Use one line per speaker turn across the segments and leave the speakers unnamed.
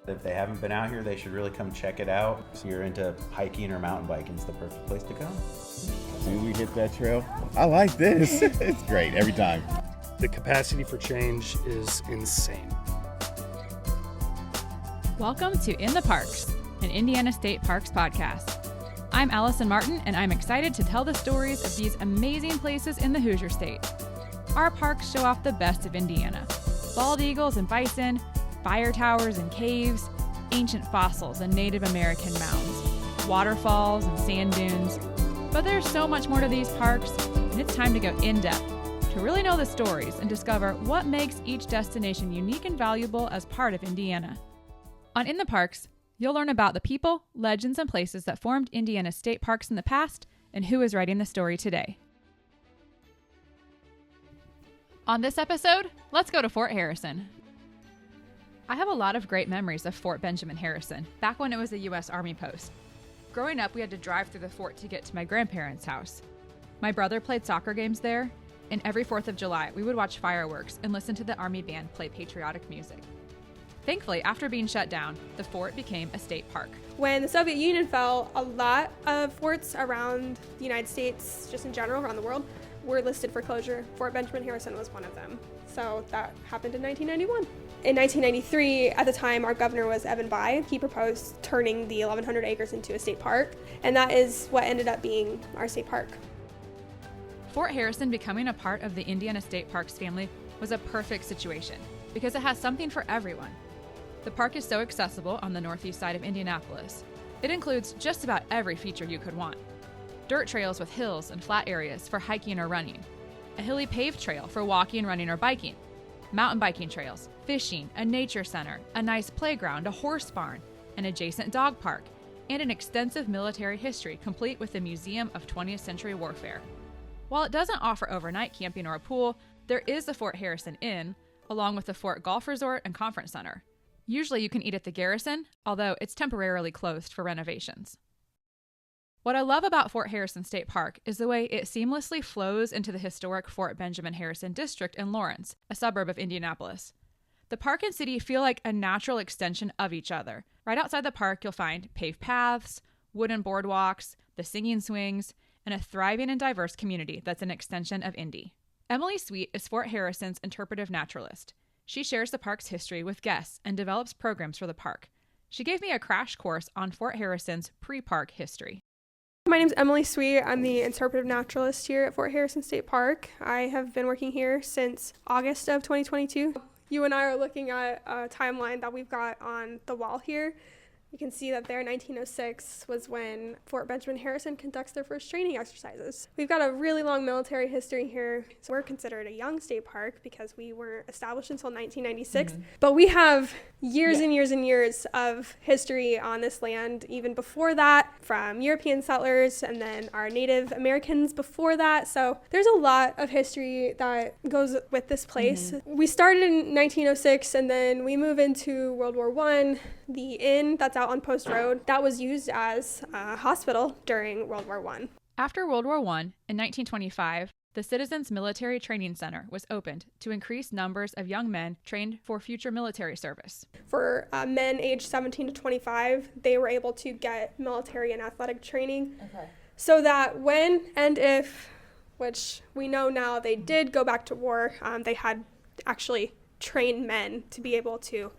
If they haven't been out here, they should really come check it out. If you're into hiking or mountain biking, it's the perfect place to come.
As soon as we hit that trail, I like this. It's great every time.
The capacity for change is insane.
Welcome to In the Parks, an Indiana State Parks podcast. I'm Allison Martin, and I'm excited to tell the stories of these amazing places in the Hoosier State. Our parks show off the best of Indiana: bald eagles and bison, fire towers and caves, ancient fossils and Native American mounds, waterfalls and sand dunes. But there's so much more to these parks, and it's time to go in-depth to really know the stories and discover what makes each destination unique and valuable as part of Indiana. On In the Parks, you'll learn about the people, legends, and places that formed Indiana state parks in the past and who is writing the story today. On this episode, let's go to Fort Harrison. I have a lot of great memories of Fort Benjamin Harrison, back when it was a U.S. Army post. Growing up, we had to drive through the fort to get to my grandparents' house. My brother played soccer games there, and every 4th of July, we would watch fireworks and listen to the Army band play patriotic music. Thankfully, after being shut down, the fort became a state park.
When the Soviet Union fell, a lot of forts around the United States, just in general, around the world, were listed for closure. Fort Benjamin Harrison was one of them. So that happened in 1991. In 1993, at the time, our governor was Evan Bayh. He proposed turning the 1,100 acres into a state park, and that is what ended up being our state park.
Fort Harrison becoming a part of the Indiana State Parks family was a perfect situation because it has something for everyone. The park is so accessible on the northeast side of Indianapolis. It includes just about every feature you could want. Dirt trails with hills and flat areas for hiking or running, a hilly paved trail for walking, running, or biking, mountain biking trails, fishing, a nature center, a nice playground, a horse barn, an adjacent dog park, and an extensive military history complete with the Museum of 20th Century Warfare. While it doesn't offer overnight camping or a pool, there is the Fort Harrison Inn, along with the Fort Golf Resort and Conference Center. Usually you can eat at the Garrison, although it's temporarily closed for renovations. What I love about Fort Harrison State Park is the way it seamlessly flows into the historic Fort Benjamin Harrison district in Lawrence, a suburb of Indianapolis. The park and city feel like a natural extension of each other. Right outside the park, you'll find paved paths, wooden boardwalks, the singing swings, and a thriving and diverse community that's an extension of Indy. Emily Sweet is Fort Harrison's interpretive naturalist. She shares the park's history with guests and develops programs for the park. She gave me a crash course on Fort Harrison's pre-park history.
My name's Emily Sweet. I'm the interpretive naturalist here at Fort Harrison State Park. I have been working here since August of 2022. You and I are looking at a timeline that we've got on the wall here. You can see that there, 1906 was when Fort Benjamin Harrison conducts their first training exercises. We've got a really long military history here. So we're considered a young state park because we weren't established until 1996. But we have years and years and years of history on this land, even before that, from European settlers and then our Native Americans before that. So there's a lot of history that goes with this place. We started in 1906 and then we move into World War I. The inn that's out on Post Road, that was used as a hospital during World War I.
After World War I, in 1925, the Citizens Military Training Center was opened to increase numbers of young men trained for future military service.
For men aged 17 to 25, they were able to get military and athletic training. So that when and if, which we know now they did go back to war, they had actually trained men to be able to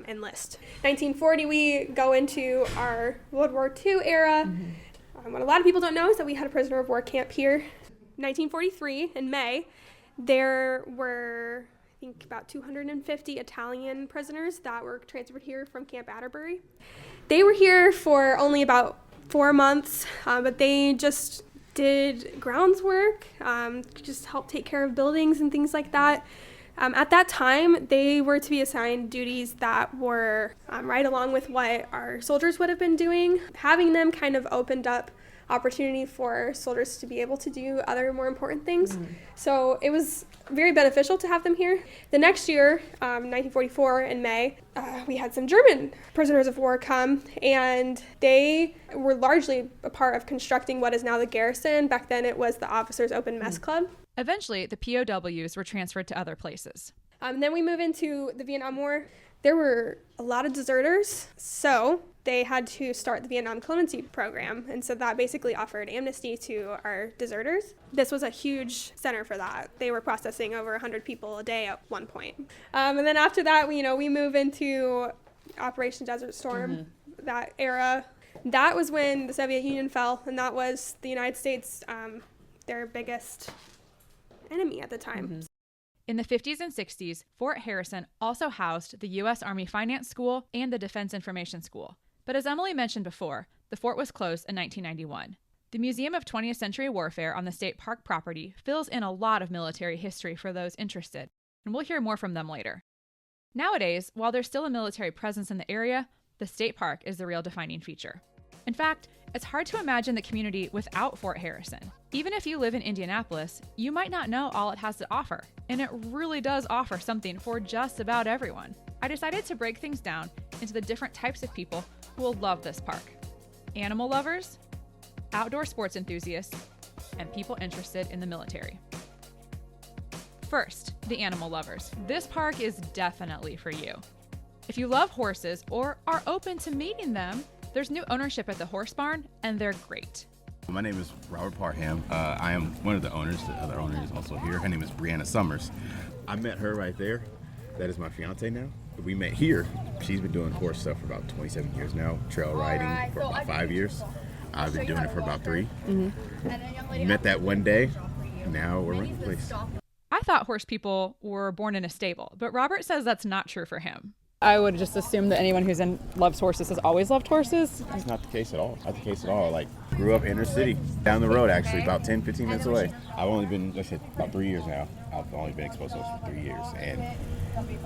enlist. 1940, we go into our World War II era. What a lot of people don't know is that we had a prisoner of war camp here. 1943, in May, there were, I think, about 250 Italian prisoners that were transferred here from Camp Atterbury. They were here for only about 4 months, but they just did grounds work, just helped take care of buildings and things like that. At that time, they were to be assigned duties that were right along with what our soldiers would have been doing. Having them kind of opened up opportunity for soldiers to be able to do other more important things. So it was very beneficial to have them here. The next year, 1944 in May, we had some German prisoners of war come, and they were largely a part of constructing what is now the Garrison. Back then it was the Officers Open Mess Club.
Eventually, the POWs were transferred to other places.
Then we move into the Vietnam War. There were a lot of deserters, so they had to start the Vietnam Clemency Program, and so that basically offered amnesty to our deserters. This was a huge center for that. They were processing over 100 people a day at one point. And then after that, we move into Operation Desert Storm, that era. That was when the Soviet Union fell, and that was the United States, their biggest enemy at the time.
In the 50s and 60s, Fort Harrison also housed the U.S. Army Finance School and the Defense Information School. But as Emily mentioned before, the fort was closed in 1991. The Museum of 20th Century Warfare on the state park property fills in a lot of military history for those interested, and we'll hear more from them later. Nowadays, while there's still a military presence in the area, the state park is the real defining feature. In fact, it's hard to imagine the community without Fort Harrison. Even if you live in Indianapolis, you might not know all it has to offer, and it really does offer something for just about everyone. I decided to break things down into the different types of people who will love this park. Animal lovers, outdoor sports enthusiasts, and people interested in the military. First, the animal lovers. This park is definitely for you. If you love horses or are open to meeting them, there's new ownership at the Horse Barn, and they're great.
My name is Robert Parham. I am one of the owners. The other owner is also here. Her name is Brianna Summers. I met her right there. That is my fiance now. We met here. She's been doing horse stuff for about 27 years now, trail riding for about 5 years. I've been doing it for about 3. Met that one day. Now we're running the place.
I thought horse people were born in a stable, but Robert says that's not true for him.
I would just assume that anyone loves horses has always loved horses.
That's not the case at all. Not the case at all. Like, grew up inner city, down the road actually, about 10, 15 minutes away. I've only been, like I said, about 3 years now. I've only been exposed to horses for 3 years. And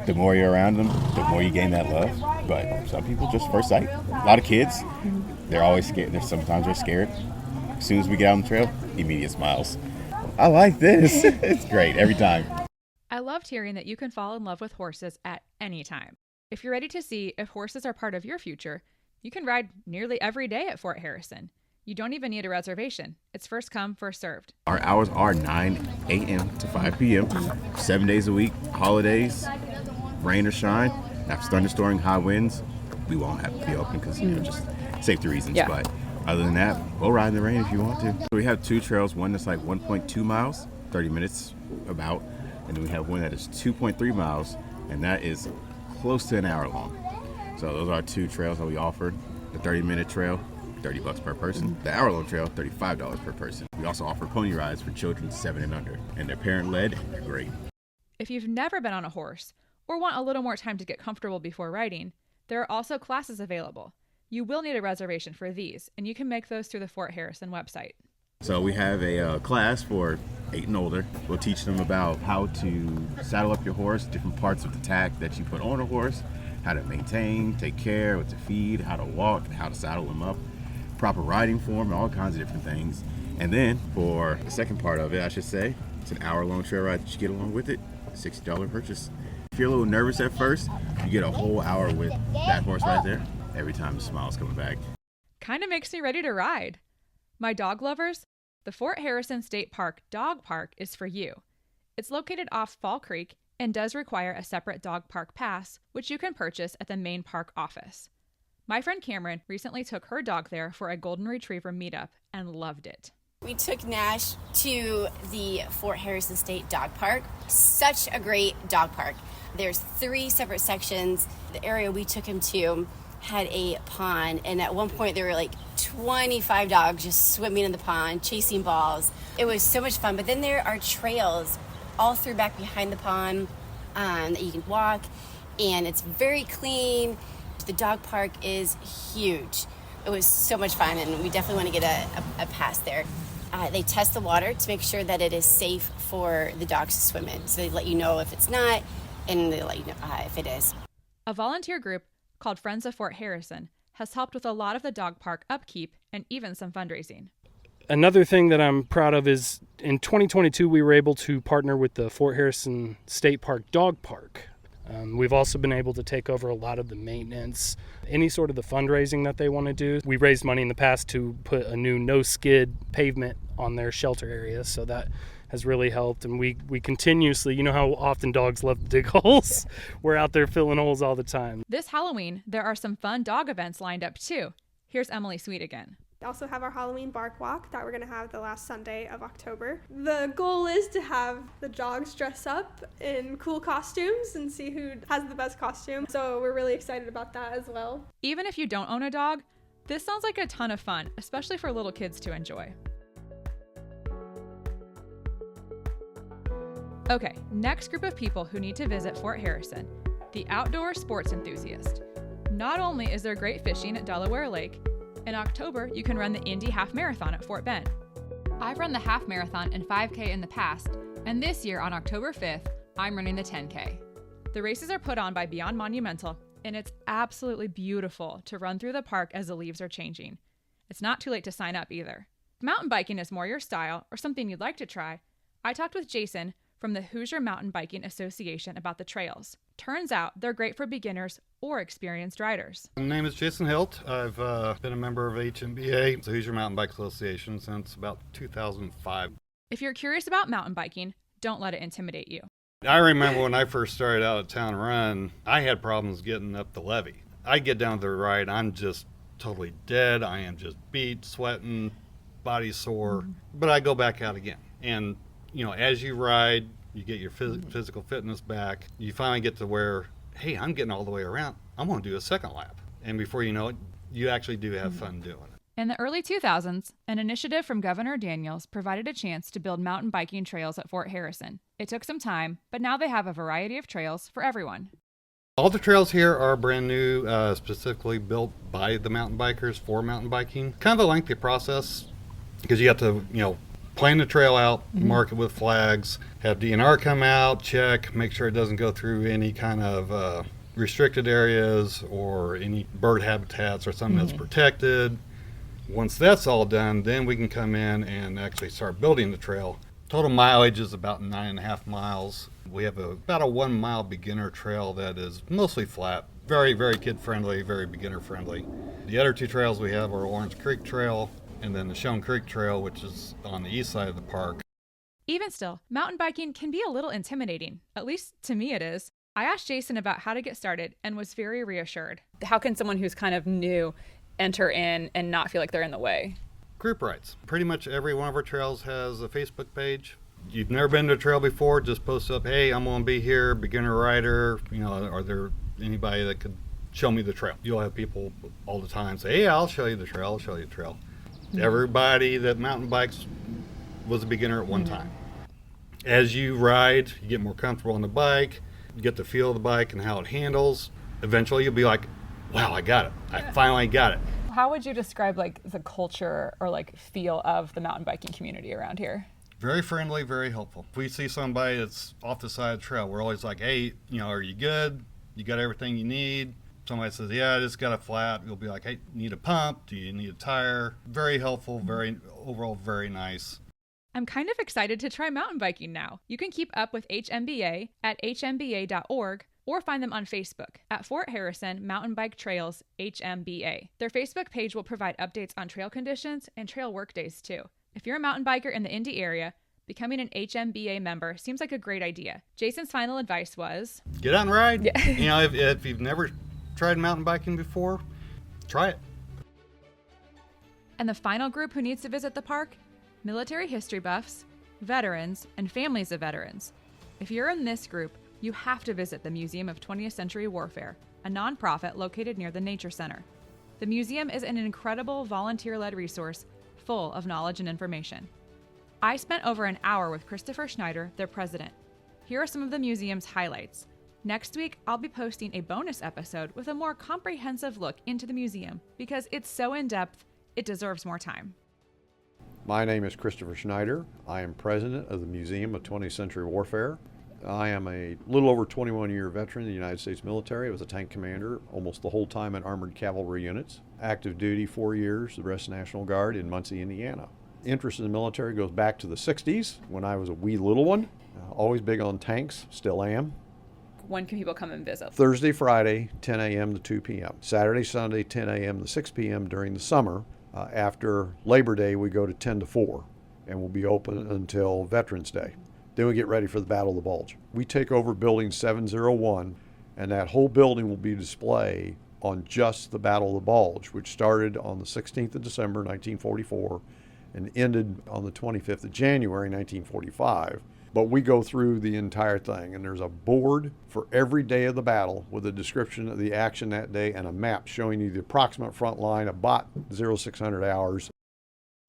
the more you're around them, the more you gain that love. But some people just first sight. A lot of kids, they're always scared. Sometimes they're scared. As soon as we get out on the trail, immediate smiles. I like this. It's great every time.
I loved hearing that you can fall in love with horses at any time. If you're ready to see if horses are part of your future, you can ride nearly every day at Fort Harrison. You don't even need a reservation. It's first come, first served.
Our hours are 9 a.m. to 5 p.m., 7 days a week, holidays, rain or shine. After thunderstorming, high winds, we won't have to be open because, just safety reasons.
Yeah.
But other than that, we'll ride in the rain if you want to. So we have 2 trails, one that's like 1.2 miles, 30 minutes about, and then we have one that is 2.3 miles, and that is close to an hour long. So those are 2 trails that we offer. The 30-minute trail, $30 per person. The hour-long trail, $35 per person. We also offer pony rides for children 7 and under, and they're parent-led, and they're great.
If you've never been on a horse or want a little more time to get comfortable before riding, there are also classes available. You will need a reservation for these, and you can make those through the Fort Harrison website.
So we have a class for 8 and older. We'll teach them about how to saddle up your horse, different parts of the tack that you put on a horse, how to maintain, take care, what to feed, how to walk, how to saddle them up, proper riding form, all kinds of different things. And then for the second part of it, I should say, it's an hour-long trail ride that you get along with it, $60 purchase. If you're a little nervous at first, you get a whole hour with that horse right there. Every time the smile's coming back.
Kind of makes me ready to ride. My dog lovers, the Fort Harrison State Park Dog Park is for you. It's located off Fall Creek and does require a separate dog park pass, which you can purchase at the main park office. My friend Cameron recently took her dog there for a golden retriever meetup and loved it.
We took Nash to the Fort Harrison State Dog Park. Such a great dog park. There's 3 separate sections. The area we took him to had a pond, and at one point there were like 25 dogs just swimming in the pond, chasing balls. It was so much fun. But then there are trails all through back behind the pond that you can walk, and it's very clean. The dog park is huge. It was so much fun, and we definitely want to get a pass there. They test the water to make sure that it is safe for the dogs to swim in. So they let you know if it's not, and they let you know if it is.
A volunteer group called Friends of Fort Harrison has helped with a lot of the dog park upkeep and even some fundraising.
Another thing that I'm proud of is in 2022 we were able to partner with the Fort Harrison State Park Dog Park. We've also been able to take over a lot of the maintenance, any sort of the fundraising that they want to do. We raised money in the past to put a new no-skid pavement on their shelter area, so that has really helped. And we continuously, you know how often dogs love to dig holes? We're out there filling holes all the time.
This Halloween, there are some fun dog events lined up too. Here's Emily Sweet again.
We also have our Halloween bark walk that we're going to have the last Sunday of October. The goal is to have the dogs dress up in cool costumes and see who has the best costume. So we're really excited about that as well.
Even if you don't own a dog, this sounds like a ton of fun, especially for little kids to enjoy. Okay, next group of people who need to visit Fort Harrison, the outdoor sports enthusiast. Not only is there great fishing at Delaware Lake, in October, you can run the Indy Half Marathon at Fort Bend. I've run the half marathon and 5K in the past, and this year on October 5th, I'm running the 10K. The races are put on by Beyond Monumental, and it's absolutely beautiful to run through the park as the leaves are changing. It's not too late to sign up either. If mountain biking is more your style or something you'd like to try, I talked with Jason from the Hoosier Mountain Biking Association about the trails. Turns out they're great for beginners or experienced riders.
My name is Jason Hilt. I've been a member of HMBA, the Hoosier Mountain Bike Association, since about 2005.
If you're curious about mountain biking, don't let it intimidate you.
I remember when I first started out at Town Run, I had problems getting up the levee. I get down to the ride, I'm just totally dead. I am just beat, sweating, body sore. But I go back out again. And, you know, as you ride, you get your physical fitness back. You finally get to where, hey, I'm getting all the way around. I'm going to do a second lap. And before you know it, you actually do have fun doing it.
In the early 2000s, an initiative from Governor Daniels provided a chance to build mountain biking trails at Fort Harrison. It took some time, but now they have a variety of trails for everyone.
All the trails here are brand new, specifically built by the mountain bikers for mountain biking. Kind of a lengthy process because you have to, plan the trail out, mark it with flags, have DNR come out, check, make sure it doesn't go through any kind of restricted areas or any bird habitats or something that's protected. Once that's all done, then we can come in and actually start building the trail. Total mileage is about 9.5 miles. We have about a 1 mile beginner trail that is mostly flat, very, very kid friendly, very beginner friendly. The other two trails we have are Orange Creek Trail and then the Shone Creek Trail, which is on the east side of the park.
Even still, mountain biking can be a little intimidating. At least to me it is. I asked Jason about how to get started and was very reassured.
How can someone who's kind of new enter in and not feel like they're in the way?
Group rides. Pretty much every one of our trails has a Facebook page. You've never been to a trail before, just post up, hey, I'm going to be here, beginner rider. Are there anybody that could show me the trail? You'll have people all the time say, hey, I'll show you the trail, I'll show you the trail. Everybody that mountain bikes was a beginner at one time. As you ride, you get more comfortable on the bike, you get the feel of the bike and how it handles. Eventually you'll be like, wow, I got it. I finally got it.
How would you describe the culture or feel of the mountain biking community around here?
Very friendly, very helpful. If we see somebody that's off the side of the trail, we're always like, hey, are you good? You got everything you need? Somebody says, yeah, I just got a flat. You'll be like, hey, need a pump? Do you need a tire? Very helpful, overall very nice.
I'm kind of excited to try mountain biking now. You can keep up with HMBA at hmba.org or find them on Facebook at Fort Harrison Mountain Bike Trails HMBA. Their Facebook page will provide updates on trail conditions and trail work days too. If you're a mountain biker in the Indy area, becoming an HMBA member seems like a great idea. Jason's final advice was,
get out and ride.
Yeah.
If you've never tried mountain biking before, try it.
And the final group who needs to visit the park? Military history buffs, veterans, and families of veterans. If you're in this group, you have to visit the Museum of 20th Century Warfare, a nonprofit located near the Nature Center. The museum is an incredible volunteer-led resource full of knowledge and information. I spent over an hour with Christopher Schneider, their president. Here are some of the museum's highlights. Next week, I'll be posting a bonus episode with a more comprehensive look into the museum because it's so in-depth, it deserves more time.
My name is Christopher Schneider. I am president of the Museum of 20th Century Warfare. I am a little over 21-year veteran of the United States military. I was a tank commander almost the whole time in armored cavalry units. Active duty 4 years, the rest National Guard in Muncie, Indiana. Interest in the military goes back to the 60s when I was a wee little one. Always big on tanks, still am.
When can people come and visit?
Thursday, Friday, 10 a.m. to 2 p.m. Saturday, Sunday, 10 a.m. to 6 p.m. during the summer. After Labor Day, we go to 10 to 4. and will be open until Veterans Day. Then we get ready for the Battle of the Bulge. We take over building 701, and that whole building will be displayed on just the Battle of the Bulge, which started on the 16th of December 1944 and ended on the 25th of January 1945. But we go through the entire thing, and there's a board for every day of the battle with a description of the action that day and a map showing you the approximate front line about 0600 hours.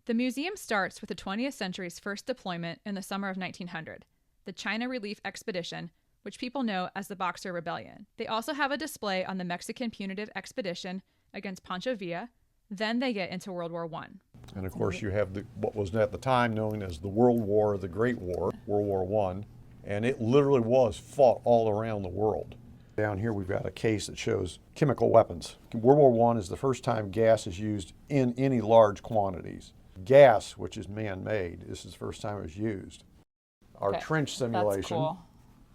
The museum starts with the 20th century's first deployment in the summer of 1900, the China Relief Expedition, which people know as the Boxer Rebellion. They also have a display on the Mexican punitive expedition against Pancho Villa. Then they get into World War I.
And of course you have what was at the time known as the World War, the Great War, World War I, and it literally was fought all around the world. Down here we've got a case that shows chemical weapons. World War I is the first time gas is used in any large quantities. Gas, which is man-made, this is the first time it was used. Our trench simulation,
That's cool.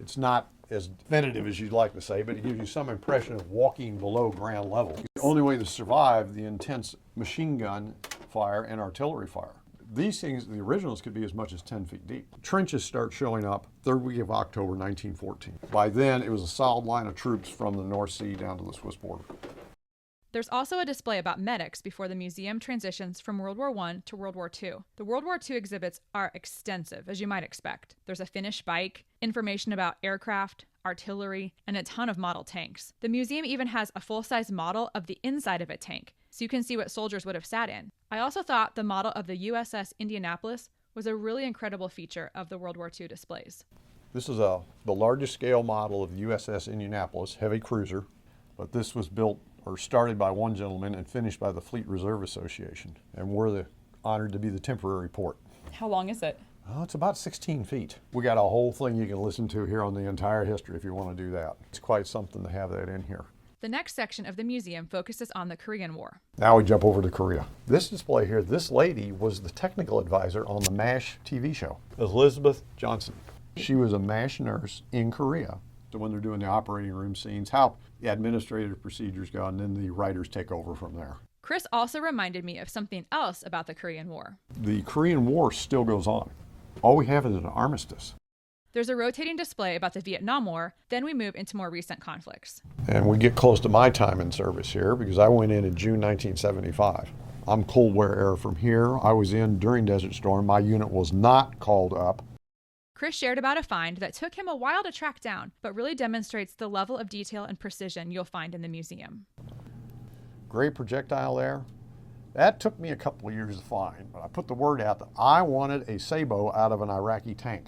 It's not as definitive as you'd like to say, but it gives you some impression of walking below ground level. The only way to survive the intense machine gun fire and artillery fire. These things, the originals, could be as much as 10 feet deep. Trenches start showing up third week of October 1914. By then, it was a solid line of troops from the North Sea down to the Swiss border.
There's also a display about medics before the museum transitions from World War I to World War II. The World War II exhibits are extensive, as you might expect. There's a finished bike, information about aircraft, artillery, and a ton of model tanks. The museum even has a full-size model of the inside of a tank, so you can see what soldiers would have sat in. I also thought the model of the USS Indianapolis was a really incredible feature of the World War II displays.
This is the largest scale model of the USS Indianapolis, heavy cruiser, but this was built or started by one gentleman and finished by the Fleet Reserve Association. And we're honored to be the temporary port.
How long is it?
Oh, it's about 16 feet. We got a whole thing you can listen to here on the entire history if you want to do that. It's quite something to have that in here.
The next section of the museum focuses on the Korean War.
Now we jump over to Korea. This display here, this lady was the technical advisor on the MASH TV show, Elizabeth Johnson. She was a MASH nurse in Korea. So when they're doing the operating room scenes, how the administrative procedures go, and then the writers take over from there.
Chris also reminded me of something else about the Korean War.
The Korean War still goes on. All we have is an armistice.
There's a rotating display about the Vietnam War, then we move into more recent conflicts.
And we get close to my time in service here because I went in June 1975. I'm Cold War era from here. I was in during Desert Storm. My unit was not called up.
Chris shared about a find that took him a while to track down, but really demonstrates the level of detail and precision you'll find in the museum.
Gray projectile there. That took me a couple of years to find, but I put the word out that I wanted a sabot out of an Iraqi tank.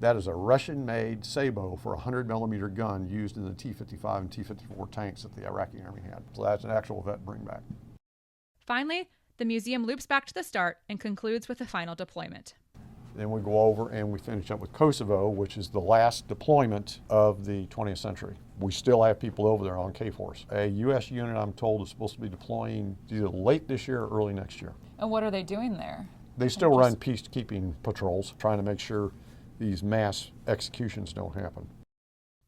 That is a Russian-made sabot for a 100-millimeter gun used in the T-55 and T-54 tanks that the Iraqi Army had. So that's an actual vet bringback.
Finally, the museum loops back to the start and concludes with the final deployment.
Then we go over and we finish up with Kosovo, which is the last deployment of the 20th century. We still have people over there on K-Force. A U.S. unit, I'm told, is supposed to be deploying either late this year or early next year.
And what are they doing there?
They still run peacekeeping patrols, trying to make sure these mass executions don't happen.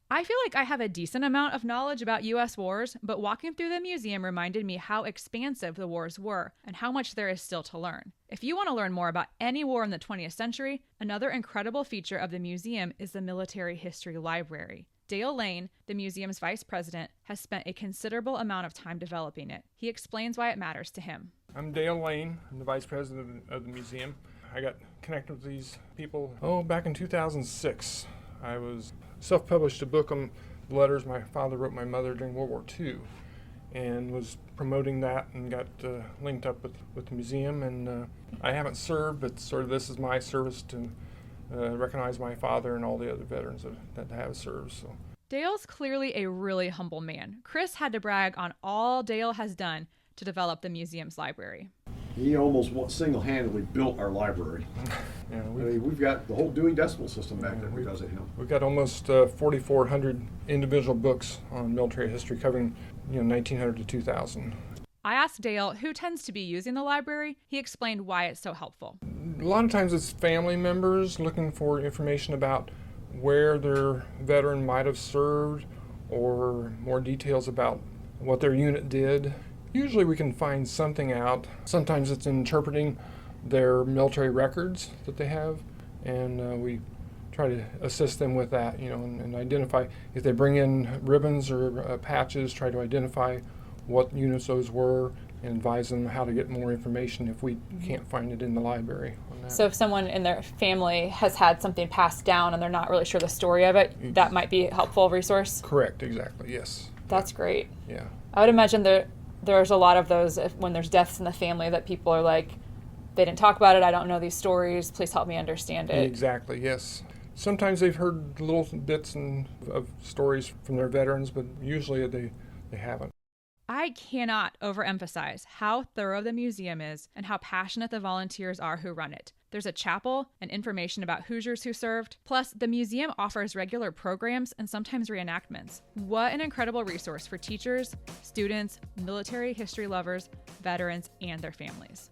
I feel like I have a decent amount of knowledge about U.S. wars, but walking through the museum reminded me how expansive the wars were and how much there is still to learn. If you want to learn more about any war in the 20th century, another incredible feature of the museum is the Military History Library. Dale Lane, the museum's vice president, has spent a considerable amount of time developing it. He explains why it matters to him.
I'm Dale Lane. I'm the vice president of the museum. I got connected with these people, back in 2006. I was self-published a book on letters my father wrote my mother during World War II and was promoting that and got linked up with the museum. And I haven't served, but sort of this is my service to recognize my father and all the other veterans that have served. So.
Dale's clearly a really humble man. Chris had to brag on all Dale has done to develop the museum's library.
He almost single-handedly built our library.
Yeah,
we've got the whole Dewey Decimal System back there because of him.
We've got almost 4,400 individual books on military history covering 1900 to 2000.
I asked Dale who tends to be using the library. He explained why it's so helpful.
A lot of times it's family members looking for information about where their veteran might have served or more details about what their unit did. Usually we can find something out. Sometimes it's interpreting their military records that they have, and we try to assist them with that, and identify if they bring in ribbons or patches, try to identify what units those were and advise them how to get more information if we can't find it in the library on that.
So if someone in their family has had something passed down and they're not really sure the story of it, that might be a helpful resource?
Correct, exactly, yes.
That's great.
Yeah.
I would imagine there's a lot of those when there's deaths in the family that people are like, they didn't talk about it, I don't know these stories, please help me understand it.
Exactly, yes. Sometimes they've heard little bits of stories from their veterans, but usually they haven't.
I cannot overemphasize how thorough the museum is and how passionate the volunteers are who run it. There's a chapel and information about Hoosiers who served. Plus, the museum offers regular programs and sometimes reenactments. What an incredible resource for teachers, students, military history lovers, veterans, and their families.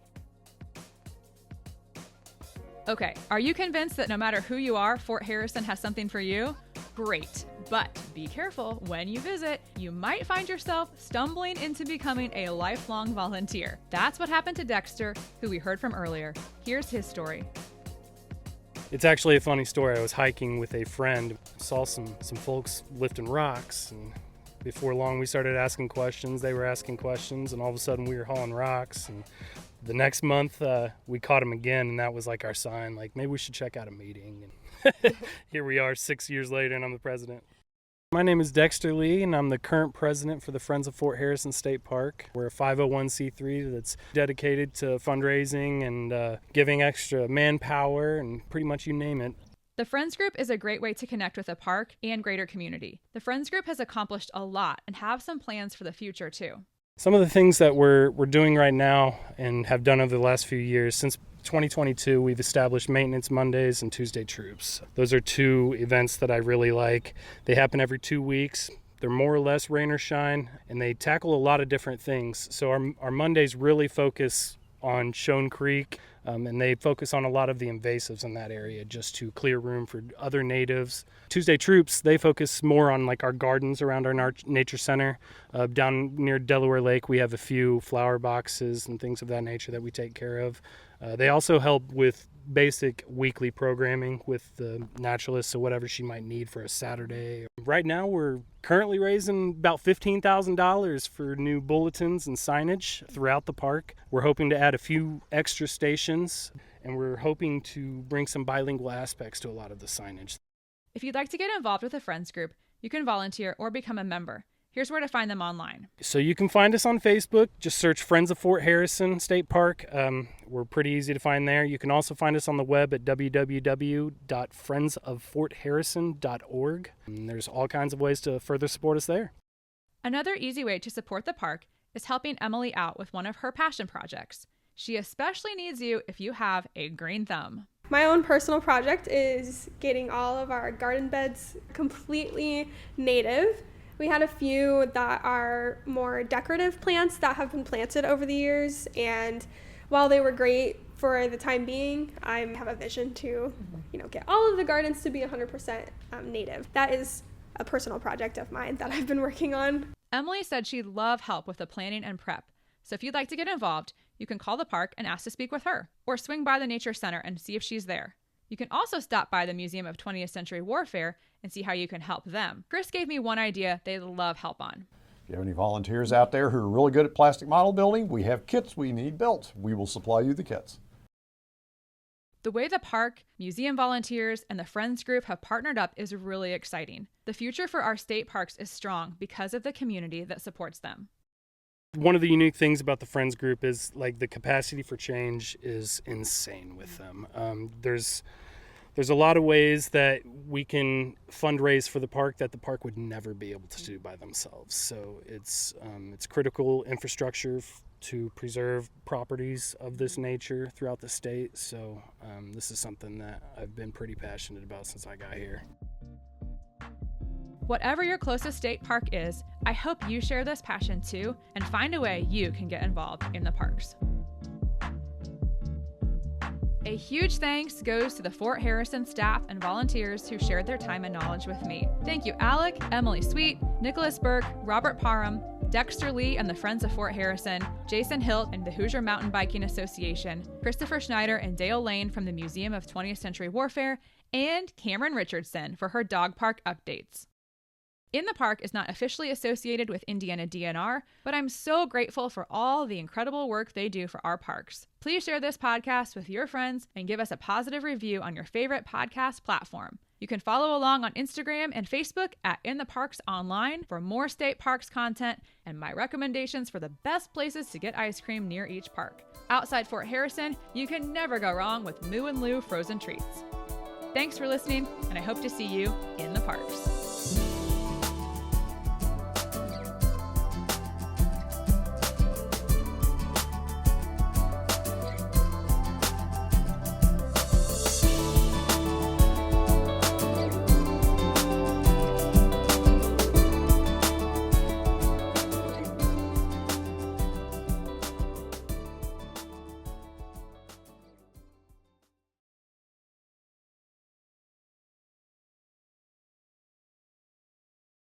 Okay, are you convinced that no matter who you are, Fort Harrison has something for you? Great, but be careful when you visit. You might find yourself stumbling into becoming a lifelong volunteer. That's what happened to Dexter, who we heard from earlier. Here's his story.
It's actually a funny story. I was hiking with a friend, saw some folks lifting rocks, and before long we started asking questions. They were asking questions, and all of a sudden we were hauling rocks. And the next month we caught him again, and that was like our sign, like maybe we should check out a meeting. And here we are 6 years later, and I'm the president. My name is Dexter Lee, and I'm the current president for the Friends of Fort Harrison State Park. We're a 501c3 that's dedicated to fundraising and giving extra manpower and pretty much you name it.
The Friends Group is a great way to connect with the park and greater community. The Friends Group has accomplished a lot and have some plans for the future too.
Some of the things that we're doing right now and have done over the last few years, since 2022, we've established Maintenance Mondays and Tuesday Troops. Those are two events that I really like. They happen every 2 weeks. They're more or less rain or shine, and they tackle a lot of different things. So our Mondays really focus on Shone Creek, and they focus on a lot of the invasives in that area just to clear room for other natives. Tuesday Troops, they focus more on like our gardens around our nature center. Down near Delaware Lake, we have a few flower boxes and things of that nature that we take care of. They also help with basic weekly programming with the naturalist, so whatever she might need for a Saturday. Right now, we're currently raising about $15,000 for new bulletins and signage throughout the park. We're hoping to add a few extra stations, and we're hoping to bring some bilingual aspects to a lot of the signage.
If you'd like to get involved with the Friends Group, you can volunteer or become a member. Here's where to find them online.
So you can find us on Facebook. Just search Friends of Fort Harrison State Park. We're pretty easy to find there. You can also find us on the web at www.friendsoffortharrison.org. And there's all kinds of ways to further support us there.
Another easy way to support the park is helping Emily out with one of her passion projects. She especially needs you if you have a green thumb.
My own personal project is getting all of our garden beds completely native. We had a few that are more decorative plants that have been planted over the years, and while they were great for the time being, I have a vision to, get all of the gardens to be 100% native. That is a personal project of mine that I've been working on.
Emily said she'd love help with the planning and prep, so if you'd like to get involved, you can call the park and ask to speak with her, or swing by the Nature Center and see if she's there. You can also stop by the Museum of 20th Century Warfare and see how you can help them. Chris gave me one idea they'd love help on.
If you have any volunteers out there who are really good at plastic model building, we have kits we need built. We will supply you the kits.
The way the park, museum volunteers, and the Friends Group have partnered up is really exciting. The future for our state parks is strong because of the community that supports them.
One of the unique things about the Friends Group is like the capacity for change is insane with them. There's a lot of ways that we can fundraise for the park that the park would never be able to do by themselves. So it's critical infrastructure to preserve properties of this nature throughout the state. So this is something that I've been pretty passionate about since I got here.
Whatever your closest state park is, I hope you share this passion too and find a way you can get involved in the parks. A huge thanks goes to the Fort Harrison staff and volunteers who shared their time and knowledge with me. Thank you, Alec, Emily Sweet, Nicholas Burke, Robert Parham, Dexter Lee and the Friends of Fort Harrison, Jason Hilt and the Hoosier Mountain Biking Association, Christopher Schneider and Dale Lane from the Museum of 20th Century Warfare, and Cameron Richardson for her dog park updates. In the Park is not officially associated with Indiana DNR, but I'm so grateful for all the incredible work they do for our parks. Please share this podcast with your friends and give us a positive review on your favorite podcast platform. You can follow along on Instagram and Facebook at In the Parks Online for more state parks content and my recommendations for the best places to get ice cream near each park. Outside Fort Harrison, you can never go wrong with Moo Lou Frozen Treats. Thanks for listening, and I hope to see you in the parks.